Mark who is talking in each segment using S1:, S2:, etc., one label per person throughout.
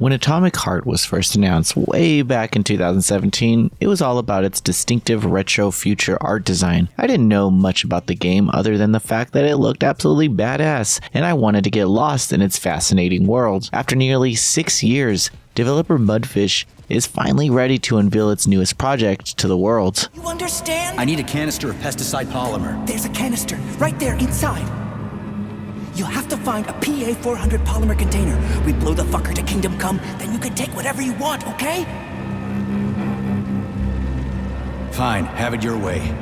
S1: When Atomic Heart was first announced way back in 2017, it was all about its distinctive retro future art design. I didn't know much about the game other than the fact that it looked absolutely badass, and I wanted to get lost in its fascinating world. After nearly 6 years, developer Mudfish is finally ready to unveil its newest project to the world.
S2: You understand?
S3: I need a canister of pesticide polymer.
S2: There's a canister right there inside. You'll have to find a PA400 polymer container. We blow the fucker to Kingdom Come, then you can take whatever you want, okay?
S3: Fine, have it your way.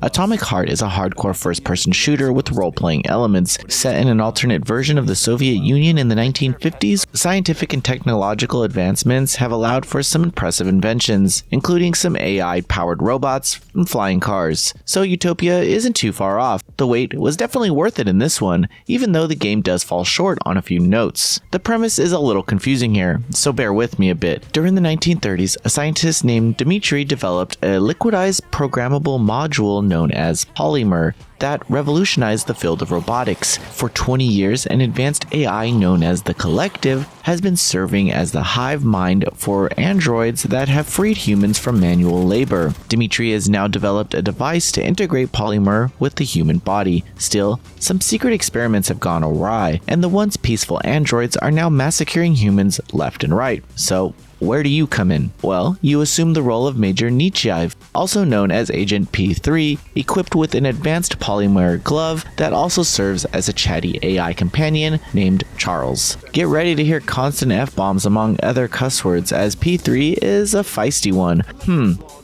S1: Atomic Heart is a hardcore first-person shooter with role-playing elements. Set in an alternate version of the Soviet Union in the 1950s, scientific and technological advancements have allowed for some impressive inventions, including some AI-powered robots and flying cars. So Utopia isn't too far off. The wait was definitely worth it in this one, even though the game does fall short on a few notes. The premise is a little confusing here, so bear with me a bit. During the 1930s, a scientist named Dmitri developed a liquidized programmable module known as Polymer that revolutionized the field of robotics. For 20 years, an advanced AI known as the Collective has been serving as the hive mind for androids that have freed humans from manual labor. Dmitri has now developed a device to integrate Polymer with the human body. Still, some secret experiments have gone awry, and the once peaceful androids are now massacring humans left and right. So, where do you come in? Well, you assume the role of Major Nietzschev, also known as Agent P3, equipped with an advanced polymer glove that also serves as a chatty AI companion named Charles. Get ready to hear constant F-bombs among other cuss words, as P3 is a feisty one.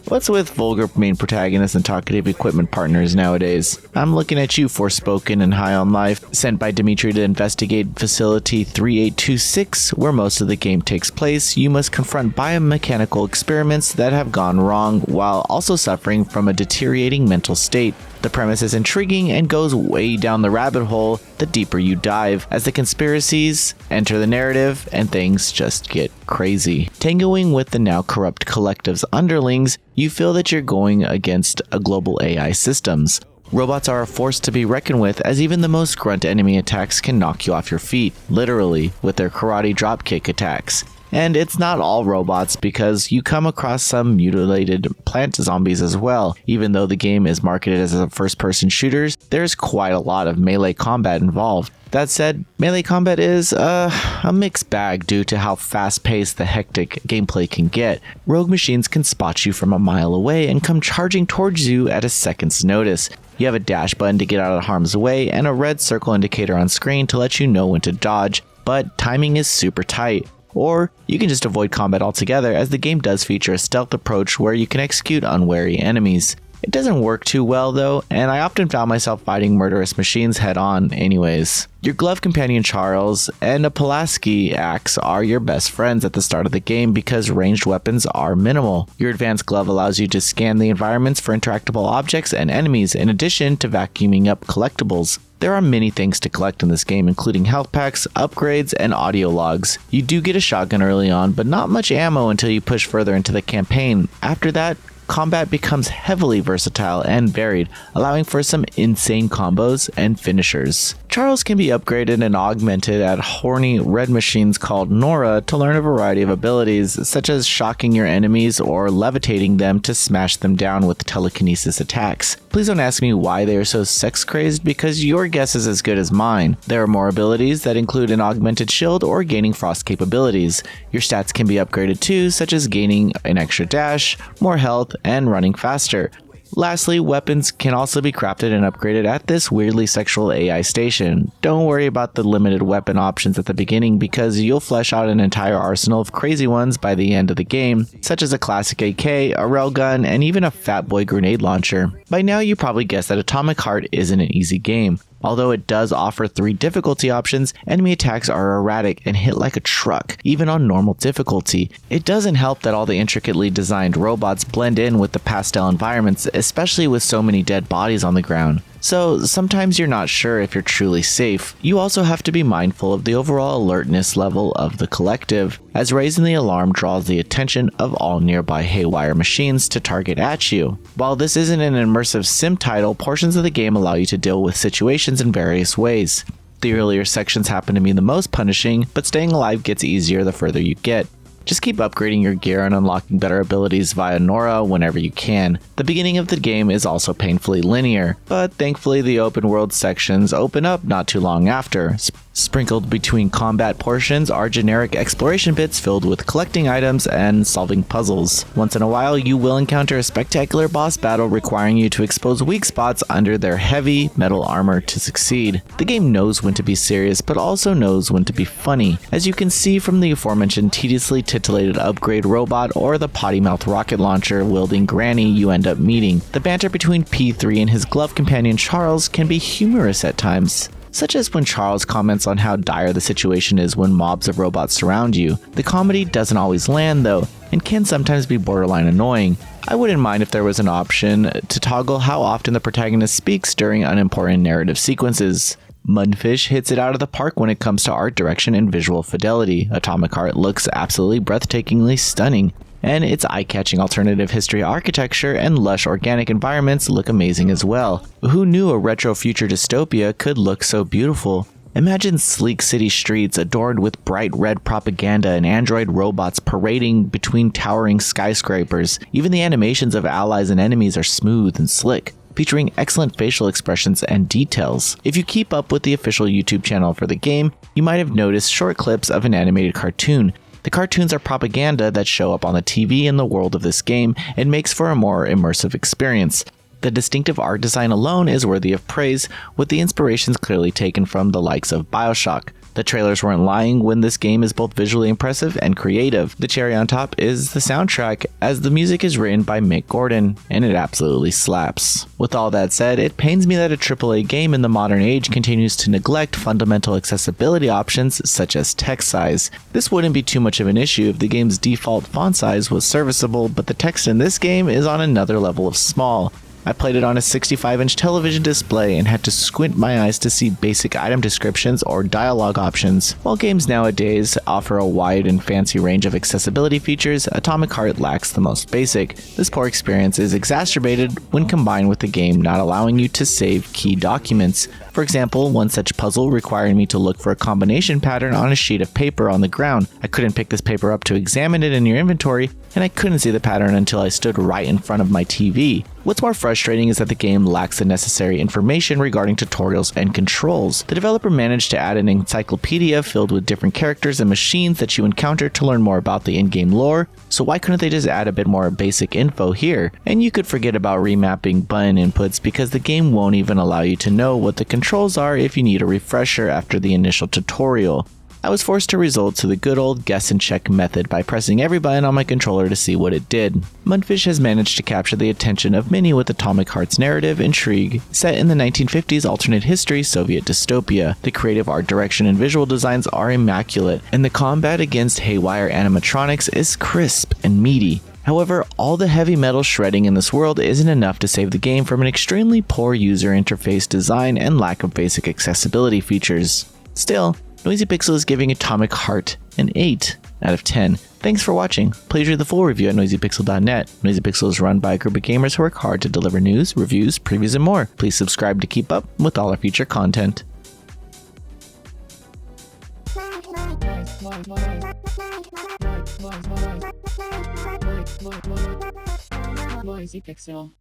S1: What's with vulgar main protagonists and talkative equipment partners nowadays? I'm looking at you, Forspoken and High on Life, sent by Dmitri to investigate Facility 3826, where most of the game takes place. You must confront biomechanical experiments that have gone wrong while also suffering from a deteriorating mental state. The premise is intriguing and goes way down the rabbit hole the deeper you dive, as the conspiracies enter the narrative and things just get crazy. Tangoing with the now corrupt Collective's underlings, you feel that you're going against a global AI systems. Robots are a force to be reckoned with, as even the most grunt enemy attacks can knock you off your feet, literally, with their karate dropkick attacks. And it's not all robots, because you come across some mutilated plant zombies as well. Even though the game is marketed as a first-person shooter, there's quite a lot of melee combat involved. That said, melee combat is a mixed bag due to how fast-paced the hectic gameplay can get. Rogue machines can spot you from a mile away and come charging towards you at a second's notice. You have a dash button to get out of harm's way and a red circle indicator on screen to let you know when to dodge, but timing is super tight. Or you can just avoid combat altogether, as the game does feature a stealth approach where you can execute unwary enemies. It doesn't work too well though, and I often found myself fighting murderous machines head on anyways. Your glove companion Charles and a Pulaski axe are your best friends at the start of the game because ranged weapons are minimal. Your advanced glove allows you to scan the environments for interactable objects and enemies, in addition to vacuuming up collectibles. There are many things to collect in this game, including health packs, upgrades, and audio logs. You do get a shotgun early on, but not much ammo until you push further into the campaign. After that, combat becomes heavily versatile and varied, allowing for some insane combos and finishers. Charles can be upgraded and augmented at horny red machines called Nora to learn a variety of abilities, such as shocking your enemies or levitating them to smash them down with telekinesis attacks. Please don't ask me why they are so sex crazed, because your guess is as good as mine. There are more abilities that include an augmented shield or gaining frost capabilities. Your stats can be upgraded too, such as gaining an extra dash, more health, and running faster. Lastly, weapons can also be crafted and upgraded at this weirdly sexual AI station. Don't worry about the limited weapon options at the beginning, because you'll flesh out an entire arsenal of crazy ones by the end of the game, such as a classic AK, a railgun, and even a fat boy grenade launcher. By now you probably guessed that Atomic Heart isn't an easy game. Although it does offer 3 difficulty options, enemy attacks are erratic and hit like a truck, even on normal difficulty. It doesn't help that all the intricately designed robots blend in with the pastel environments, especially with so many dead bodies on the ground. So sometimes you're not sure if you're truly safe. You also have to be mindful of the overall alertness level of the Collective, as raising the alarm draws the attention of all nearby haywire machines to target at you. While this isn't an immersive sim title, portions of the game allow you to deal with situations in various ways. The earlier sections happen to be the most punishing, but staying alive gets easier the further you get. Just keep upgrading your gear and unlocking better abilities via Nora whenever you can. The beginning of the game is also painfully linear, but thankfully the open world sections open up not too long after. Sprinkled between combat portions are generic exploration bits filled with collecting items and solving puzzles. Once in a while, you will encounter a spectacular boss battle requiring you to expose weak spots under their heavy metal armor to succeed. The game knows when to be serious, but also knows when to be funny, as you can see from the aforementioned tediously titillated upgrade robot or the potty-mouthed rocket launcher wielding granny you end up meeting. The banter between P3 and his glove companion Charles can be humorous at times, such as when Charles comments on how dire the situation is when mobs of robots surround you. The comedy doesn't always land though, and can sometimes be borderline annoying. I wouldn't mind if there was an option to toggle how often the protagonist speaks during unimportant narrative sequences. Mudfish hits it out of the park when it comes to art direction and visual fidelity. Atomic Heart looks absolutely breathtakingly stunning, and its eye-catching alternative history architecture and lush organic environments look amazing as well. Who knew a retro future dystopia could look so beautiful? Imagine sleek city streets adorned with bright red propaganda and android robots parading between towering skyscrapers. Even the animations of allies and enemies are smooth and slick, featuring excellent facial expressions and details. If you keep up with the official YouTube channel for the game, you might have noticed short clips of an animated cartoon. The cartoons are propaganda that show up on the TV in the world of this game and makes for a more immersive experience. The distinctive art design alone is worthy of praise, with the inspirations clearly taken from the likes of BioShock. The trailers weren't lying when this game is both visually impressive and creative. The cherry on top is the soundtrack, as the music is written by Mick Gordon, and it absolutely slaps. With all that said, it pains me that a AAA game in the modern age continues to neglect fundamental accessibility options such as text size. This wouldn't be too much of an issue if the game's default font size was serviceable, but the text in this game is on another level of small. I played it on a 65-inch television display and had to squint my eyes to see basic item descriptions or dialogue options. While games nowadays offer a wide and fancy range of accessibility features, Atomic Heart lacks the most basic. This poor experience is exacerbated when combined with the game not allowing you to save key documents. For example, one such puzzle required me to look for a combination pattern on a sheet of paper on the ground. I couldn't pick this paper up to examine it in your inventory, and I couldn't see the pattern until I stood right in front of my TV. What's more frustrating is that the game lacks the necessary information regarding tutorials and controls. The developer managed to add an encyclopedia filled with different characters and machines that you encounter to learn more about the in-game lore, so why couldn't they just add a bit more basic info here? And you could forget about remapping button inputs because the game won't even allow you to know what the controls are if you need a refresher after the initial tutorial. I was forced to resort to the good old guess and check method by pressing every button on my controller to see what it did. Mudfish has managed to capture the attention of many with Atomic Heart's narrative intrigue set in the 1950s alternate history Soviet dystopia. The creative art direction and visual designs are immaculate, and the combat against haywire animatronics is crisp and meaty. However, all the heavy metal shredding in this world isn't enough to save the game from an extremely poor user interface design and lack of basic accessibility features. Still, Noisy Pixel is giving Atomic Heart an 8 out of 10. Thanks for watching. Please read the full review at noisypixel.net. Noisy Pixel is run by a group of gamers who work hard to deliver news, reviews, previews, and more. Please subscribe to keep up with all our future content.
S4: Noisy Pixel.